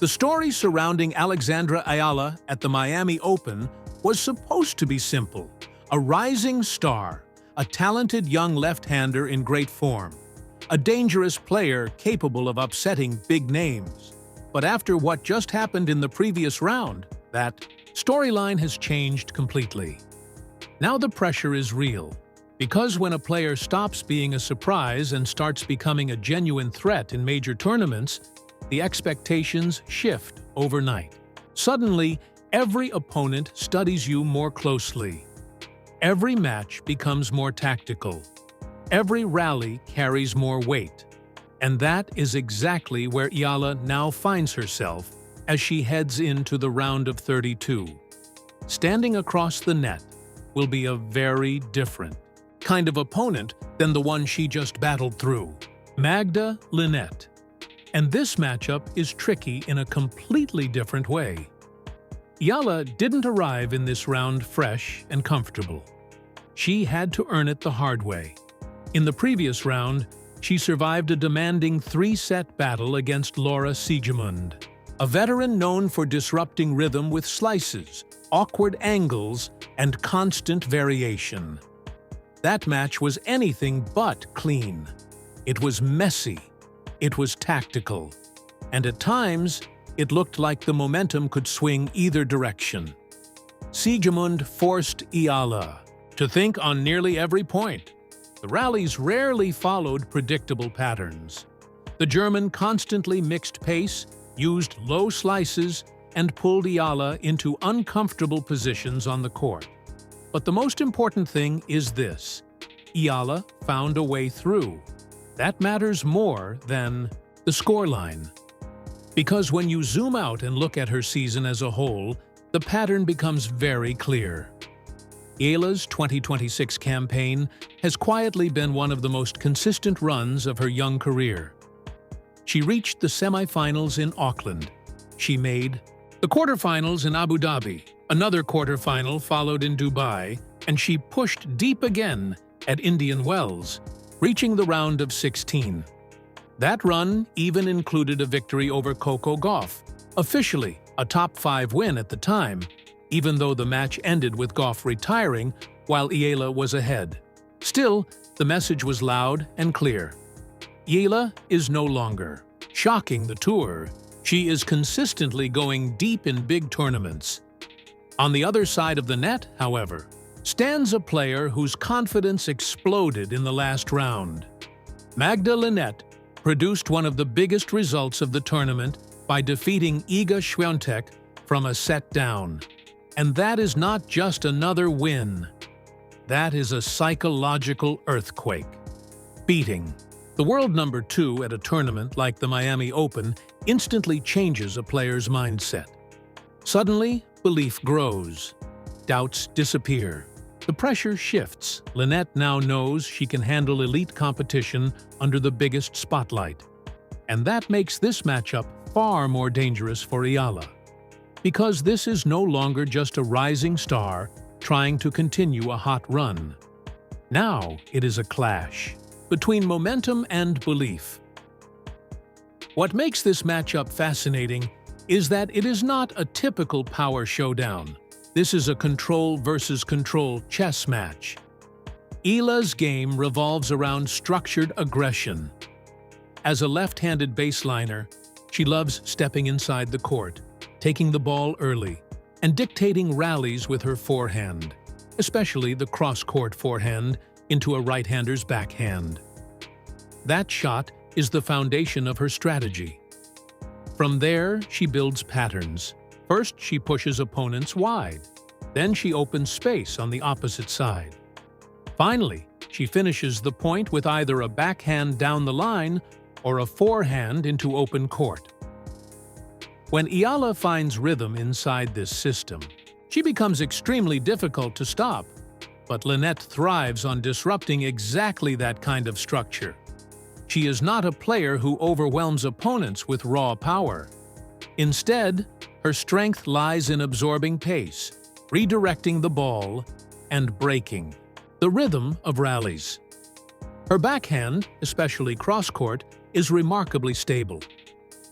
The story surrounding Alexandra Eala at the Miami Open was supposed to be simple. A rising star, a talented young left-hander in great form, a dangerous player capable of upsetting big names. But after what just happened in the previous round, that storyline has changed completely. Now the pressure is real, because when a player stops being a surprise and starts becoming a genuine threat in major tournaments, the expectations shift overnight. Suddenly, every opponent studies you more closely. Every match becomes more tactical. Every rally carries more weight. And that is exactly where Eala now finds herself as she heads into the round of 32. Standing across the net will be a very different kind of opponent than the one she just battled through, Magda Linette. And this matchup is tricky in a completely different way. Eala didn't arrive in this round fresh and comfortable. She had to earn it the hard way. In the previous round, she survived a demanding 3-set battle against Laura Siegemund, a veteran known for disrupting rhythm with slices, awkward angles, and constant variation. That match was anything but clean. It was messy, it was tactical, and at times, it looked like the momentum could swing either direction. Siegemund forced Eala to think on nearly every point. The rallies rarely followed predictable patterns. The German constantly mixed pace, used low slices, and pulled Eala into uncomfortable positions on the court. But the most important thing is this: Eala found a way through. That matters more than the scoreline. Because when you zoom out and look at her season as a whole, the pattern becomes very clear. Eala's 2026 campaign has quietly been one of the most consistent runs of her young career. She reached the semifinals in Auckland. She made the quarterfinals in Abu Dhabi. Another quarterfinal followed in Dubai, and she pushed deep again at Indian Wells, reaching the round of 16. That run even included a victory over Coco Gauff, officially a top 5 win at the time, even though the match ended with Gauff retiring while Eala was ahead. Still, the message was loud and clear. Eala is no longer shocking the tour. She is consistently going deep in big tournaments. On the other side of the net, however, stands a player whose confidence exploded in the last round. Magda Linette produced one of the biggest results of the tournament by defeating Iga Świątek from a set down. And that is not just another win. That is a psychological earthquake. Beating the world number 2 at a tournament like the Miami Open instantly changes a player's mindset. Suddenly, belief grows. Doubts disappear. The pressure shifts. Linette now knows she can handle elite competition under the biggest spotlight. And that makes this matchup far more dangerous for Eala. Because this is no longer just a rising star trying to continue a hot run. Now it is a clash between momentum and belief. What makes this matchup fascinating is that it is not a typical power showdown. This is a control versus control chess match. Eala's game revolves around structured aggression. As a left-handed baseliner, she loves stepping inside the court, taking the ball early, and dictating rallies with her forehand, especially the cross-court forehand into a right-hander's backhand. That shot is the foundation of her strategy. From there, she builds patterns. First, she pushes opponents wide. Then she opens space on the opposite side. Finally, she finishes the point with either a backhand down the line or a forehand into open court. When Eala finds rhythm inside this system, she becomes extremely difficult to stop. But Linette thrives on disrupting exactly that kind of structure. She is not a player who overwhelms opponents with raw power. Instead, her strength lies in absorbing pace, redirecting the ball, and breaking the rhythm of rallies. Her backhand, especially cross-court, is remarkably stable.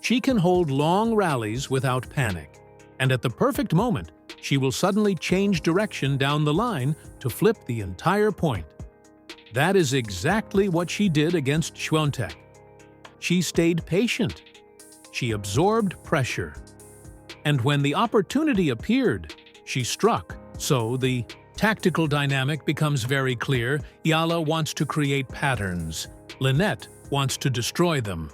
She can hold long rallies without panic, and at the perfect moment, she will suddenly change direction down the line to flip the entire point. That is exactly what she did against Świątek. She stayed patient. She absorbed pressure. And when the opportunity appeared, she struck. So the tactical dynamic becomes very clear. Eala wants to create patterns. Linette wants to destroy them.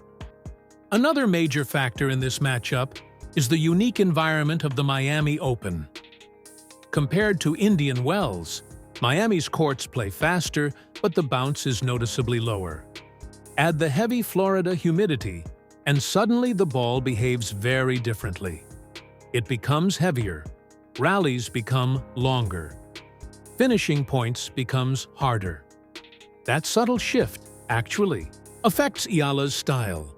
Another major factor in this matchup is the unique environment of the Miami Open. Compared to Indian Wells, Miami's courts play faster, but the bounce is noticeably lower. Add the heavy Florida humidity, and suddenly the ball behaves very differently. It becomes heavier, rallies become longer, finishing points becomes harder. That subtle shift, actually, affects Eala's style.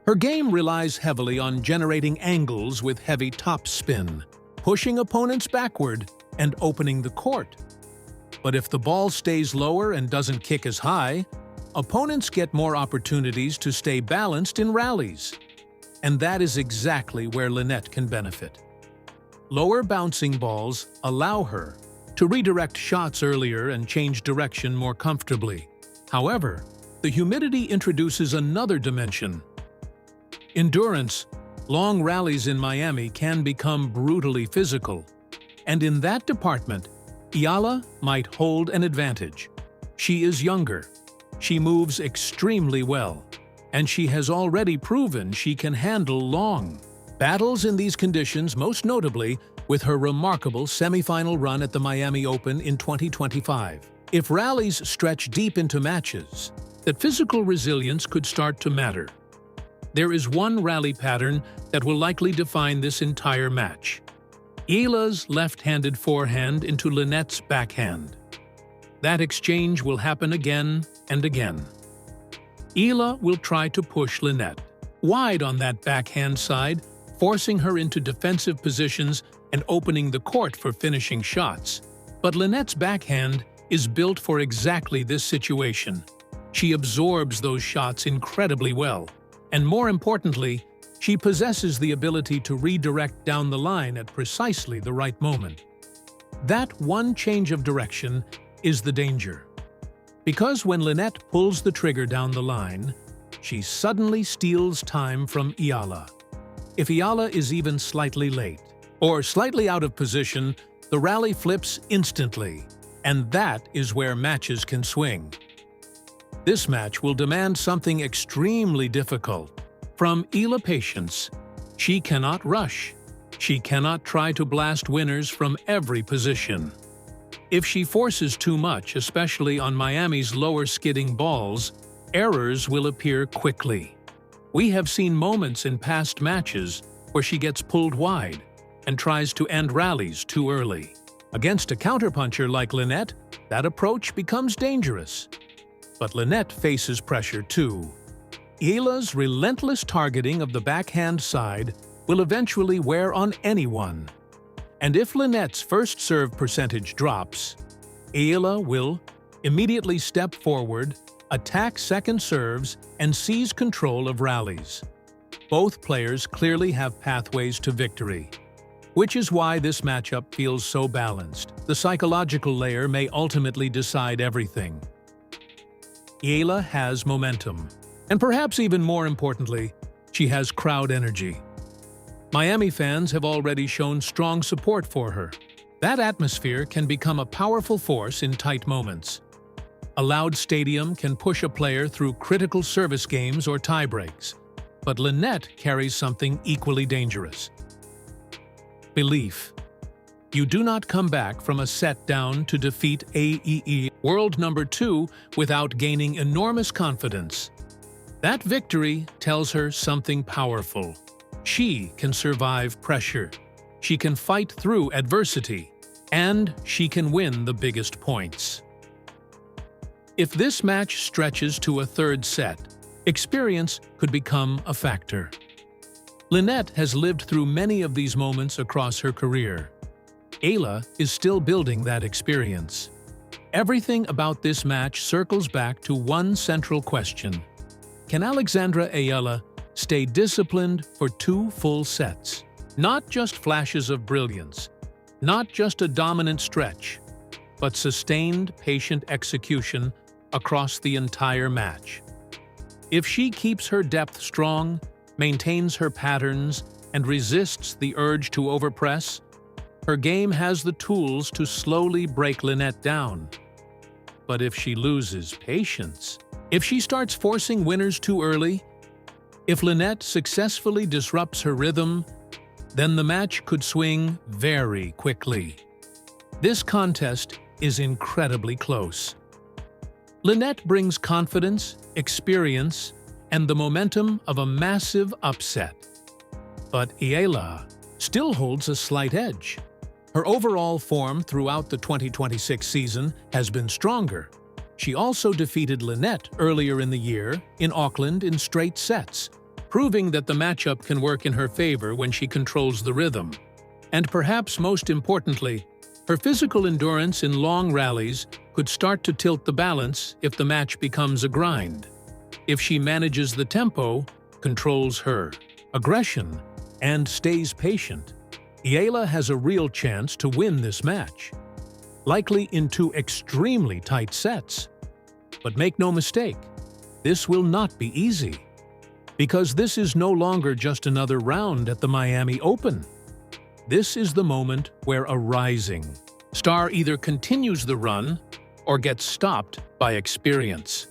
Her game relies heavily on generating angles with heavy topspin, pushing opponents backward and opening the court. But if the ball stays lower and doesn't kick as high, opponents get more opportunities to stay balanced in rallies. And that is exactly where Linette can benefit. Lower bouncing balls allow her to redirect shots earlier and change direction more comfortably. However, the humidity introduces another dimension. Endurance. Long rallies in Miami can become brutally physical. And in that department, Eala might hold an advantage. She is younger. She moves extremely well. And she has already proven she can handle long battles in these conditions, most notably with her remarkable semifinal run at the Miami Open in 2025. If rallies stretch deep into matches, that physical resilience could start to matter. There is one rally pattern that will likely define this entire match. Eala's left-handed forehand into Linette's backhand. That exchange will happen again and again. Eala will try to push Linette wide on that backhand side, forcing her into defensive positions and opening the court for finishing shots. But Linette's backhand is built for exactly this situation. She absorbs those shots incredibly well. And more importantly, she possesses the ability to redirect down the line at precisely the right moment. That one change of direction is the danger. Because when Linette pulls the trigger down the line, she suddenly steals time from Eala. If Eala is even slightly late, or slightly out of position, the rally flips instantly, and that is where matches can swing. This match will demand something extremely difficult. From Eala patience, she cannot rush. She cannot try to blast winners from every position. If she forces too much, especially on Miami's lower skidding balls, errors will appear quickly. We have seen moments in past matches where she gets pulled wide and tries to end rallies too early. Against a counterpuncher like Linette, that approach becomes dangerous. But Linette faces pressure too. Eala's relentless targeting of the backhand side will eventually wear on anyone. And if Linette's first serve percentage drops, Eala will immediately step forward, attack second serves, and seize control of rallies. Both players clearly have pathways to victory, which is why this matchup feels so balanced. The psychological layer may ultimately decide everything. Eala has momentum, and perhaps even more importantly, she has crowd energy. Miami fans have already shown strong support for her. That atmosphere can become a powerful force in tight moments. A loud stadium can push a player through critical service games or tiebreaks, but Linette carries something equally dangerous. Belief. You do not come back from a set down to defeat AEE World number 2 without gaining enormous confidence. That victory tells her something powerful. She can survive pressure, she can fight through adversity, and she can win the biggest points. If this match stretches to a third set, experience could become a factor. Linette has lived through many of these moments across her career. Eala is still building that experience. Everything about this match circles back to one central question. Can Alexandra Eala stay disciplined for 2 full sets. Not just flashes of brilliance, not just a dominant stretch, but sustained, patient execution across the entire match. If she keeps her depth strong, maintains her patterns, and resists the urge to overpress, her game has the tools to slowly break Linette down. But if she loses patience, if she starts forcing winners too early, if Linette successfully disrupts her rhythm, then the match could swing very quickly. This contest is incredibly close. Linette brings confidence, experience, and the momentum of a massive upset. But Eala still holds a slight edge. Her overall form throughout the 2026 season has been stronger. She also defeated Linette earlier in the year in Auckland in straight sets, proving that the matchup can work in her favor when she controls the rhythm. And perhaps most importantly, her physical endurance in long rallies could start to tilt the balance if the match becomes a grind. If she manages the tempo, controls her aggression, and stays patient, Eala has a real chance to win this match, likely in 2 extremely tight sets. But make no mistake, this will not be easy, because this is no longer just another round at the Miami Open. This is the moment where a rising star either continues the run or gets stopped by experience.